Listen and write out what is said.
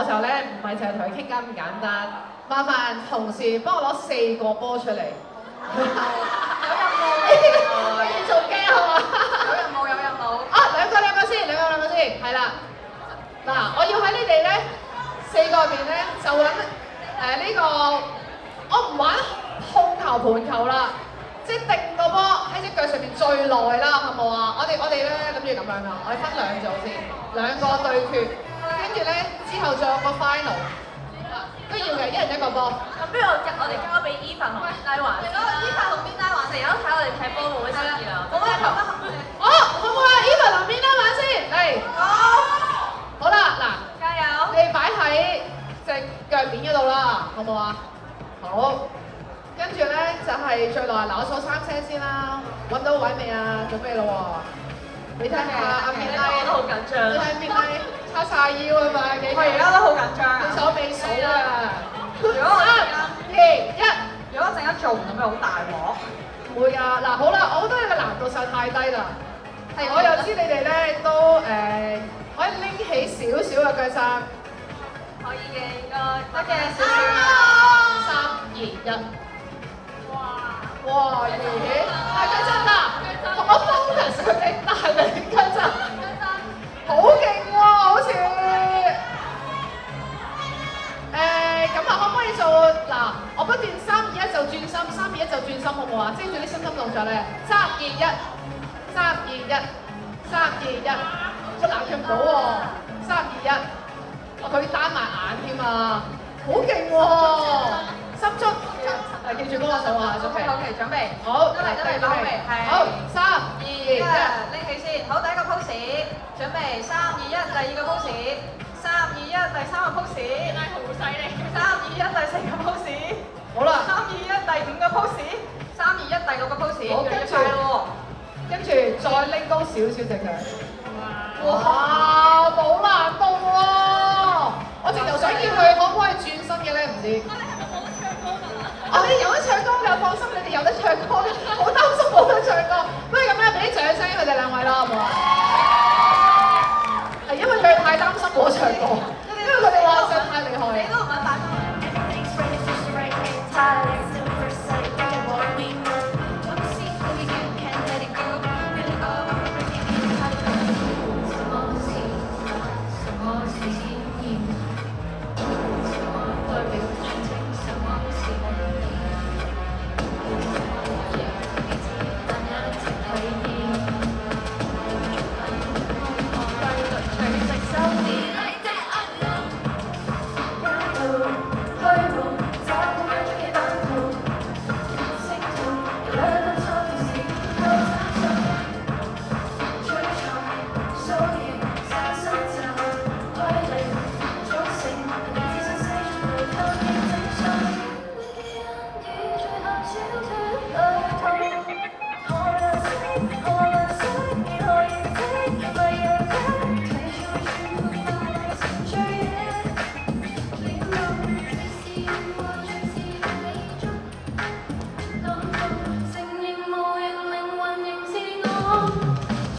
時候咧，唔係淨係同佢傾偈咁簡單，麻煩同事幫我攞4個波出嚟。有任務，你仲驚係嘛？有任務，有任務。啊，兩個先，係啦。嗱，我要喺你哋咧4個入邊咧，就揾呢個，我唔玩控球盤球啦。即係定個波喺隻腳上面最耐啦，好冇啊？我哋咧諗住咁樣噶，我哋分2組先，2個對決，跟住咧之後再有個 final， 都要嘅，一人1個波。咁不如我哋交俾 Eva 同邊拉玩先啦。Eva 同邊拉玩成日都睇我哋踢波冇乜事啊。好啊，好唔好啊 ？Eva 同邊拉玩先？嚟。好啦，嗱，加油！你擺喺隻腳面嗰度啦，好唔好啊？好。跟住咧就係最耐，嗱我數3聲先啦，揾到位未啊？準備咯喎，你睇下阿邊拉，我都好緊張。你睇邊拉叉晒腰啊嘛，我而家都好緊張啊！你手尾數啊！如果我3、2、1，如果陣間做唔到，咪好大鑊。唔會㗎，嗱好啦，我覺得你個難度實在太低啦。我又知你哋咧都可以拎起少少嘅腳踭，可以嘅應該。得嘅，少少。3、2、1。哇！咦？大腳真啦，同我 focus 佢哋大腳真，好勁喎！好似咁啊，可唔可以做嗱？我不斷3、2、1就轉心，3、2、1就轉心，好唔好啊？即係做啲心動作咧，3、2、1，3、2、1，3、2、1，個冷卻唔到喎，3、2、1，佢單埋眼添啊，好勁喎！心足，記住幫我手啊，準備。好，準備。好，得嚟，準備。好，3、2、1，拎起先。好，第一個 pose，準備3、2、1，第二個 pose，3、2、1，第3個 pose。拉好犀利。3、2、1，第4個 pose。好啦。3、2、1，第5個 pose。3、2、1，第6個 pose。好，跟住再拎高少少隻腳。哇！冇難度